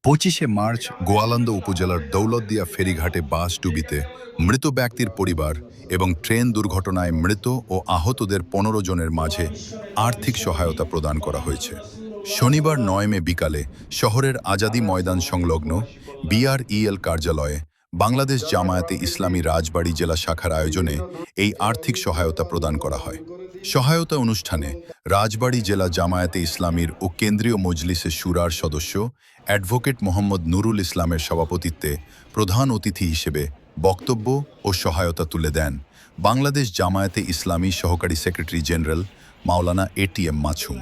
25শে March Goalanda উপজেলার দৌলতদিয়া ফেরিঘাটে বাস ডুবিতে মৃত ব্যক্তির পরিবার এবং ট্রেন দুর্ঘটনায় মৃত ও আহতদের 15 জনের মাঝে আর্থিক সহায়তা প্রদান করা হয়েছে। শনিবার 9 মে বিকালে শহরের আজাদি ময়দান সংলগ্ন বিআরইএল কার্যালয়ে বাংলাদেশ জামায়াতে ইসলামী রাজবাড়ী জেলা শাখার আয়োজনে এই আর্থিক সহায়তা প্রদান করা হয়। সহায়তা অনুষ্ঠানে রাজবাড়ী জেলা জামায়াতে ইসলামীর ও কেন্দ্রীয় মজলিসে শুরার সদস্য অ্যাডভোকেট মোহাম্মদ নুরুল ইসলামের সভাপতিত্বে প্রধান অতিথি হিসেবে বক্তব্য ও সহায়তা তুলে দেন বাংলাদেশ জামায়াতে ইসলামী সহকারী সেক্রেটারি জেনারেল মাওলানা এটিএম মাছুম।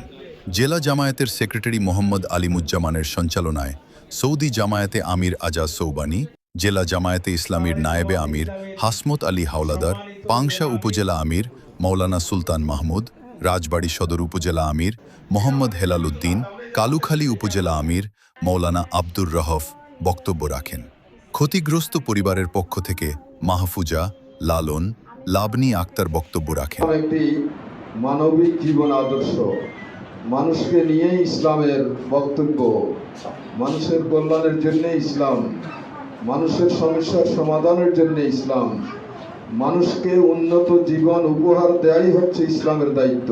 জেলা জামায়াতের সেক্রেটারি মোহাম্মদ আলিমুজ্জামানের সঞ্চালনায় সৌদি জামায়াতে আমির আজাজ সৌবানী, জেলা জামায়াতে ইসলামীর নায়েবে আমির হাসমত আলী হাওলাদার, পাংশা উপজেলা আমির মৌলানা সুলতান মাহমুদ, রাজবাড়ী সদর উপজেলা আমির মোহাম্মদ হেলাল উদ্দিন, কালুখালী উপজেলা আমির মৌলানা আব্দুর রহফ বক্তব্য রাখেন। ক্ষতিগ্রস্ত পরিবারের পক্ষ থেকে মাহফুজা, লালন, লাবনী আক্তার বক্তব্য রাখেন। একটি মানবিক জীবন আদর্শ, মানুষকে নিয়ে ইসলামের বক্তব্য, মানুষের কল্যাণের জন্য ইসলাম, মানুষের সমস্যার সমাধানের জন্য ইসলাম, মানুষকে উন্নত জীবন উপহার দেয়াই হচ্ছে ইসলামের দায়িত্ব।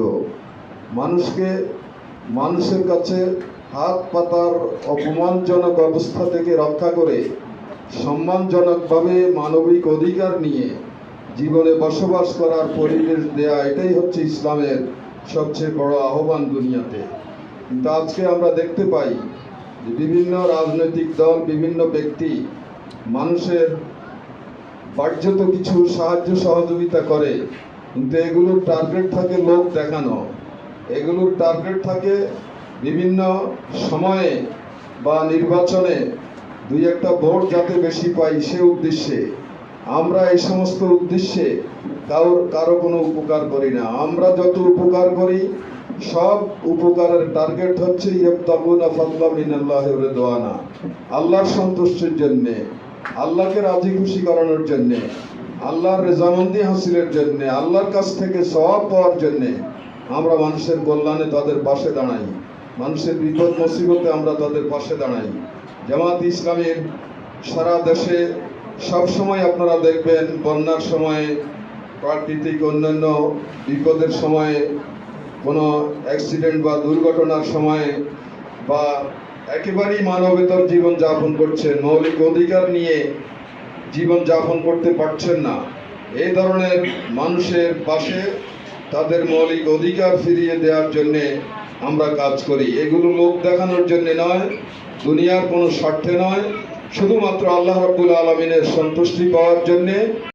মানুষের কাছে হাত পাতার অপমানজনক অবস্থা থেকে রক্ষা করে সম্মানজনকভাবে মানবিক অধিকার নিয়ে জীবনে বসবাস করার পরিবেশ দেয়া, এটাই হচ্ছে ইসলামের সবচেয়ে বড় আহ্বান দুনিয়াতে। কিন্তু আজকে আমরা দেখতে পাই যে বিভিন্ন রাজনৈতিক দল, বিভিন্ন ব্যক্তি মানুষের বাহ্যত কিছু সাহায্য সহযোগিতা করে, কিন্তু এগুলোর টার্গেট থাকে লোক দেখানো, এগুলোর টার্গেট থাকে বিভিন্ন সময়ে বা নির্বাচনে দুই একটা ভোট যাতে বেশি পাই সে উদ্দেশ্যে। আমরা এই সমস্ত উদ্দেশ্যে কারো কোনো উপকার করি না। আমরা যত উপকার করি সব উপকারের টার্গেট হচ্ছে ইবতাগুনা ফাদলাম মিনাল্লাহি ওয়া রিদওয়ানা, আল্লাহর সন্তুষ্টির জন্য, আল্লাহকে রাজি খুশি করানোর জন্য, আল্লাহর রেজামন্দি হাসিলের জন্য, আল্লাহর কাছ থেকে সওয়াব পাওয়ার জন্য আমরা মানুষের কল্যাণে তাদের পাশে দাঁড়াই, মানুষের বিপদ মুসিবতে আমরা তাদের পাশে দাঁড়াই। জামাত ইসলামীর সারা দেশে সব সময় আপনারা দেখবেন বন্যার সময়ে, প্রাকৃতিক অন্যান্য বিপদের সময়ে, কোনো অ্যাক্সিডেন্ট বা দুর্ঘটনার সময়ে বা একেবারেই মানবেতর জীবন যাপন করছেন, মৌলিক অধিকার নিয়ে জীবন যাপন করতে পারছেন না, এই ধরনের মানুষের পাশে তাদের মৌলিক অধিকার ফিরিয়ে দেওয়ার জন্যে আমরা কাজ করি। এগুলো লোক দেখানোর জন্য নয়, দুনিয়ার কোনো স্বার্থে নয়, শুধুমাত্র আল্লাহ রাব্বুল আলামিনের সন্তুষ্টি পাওয়ার জন্যে।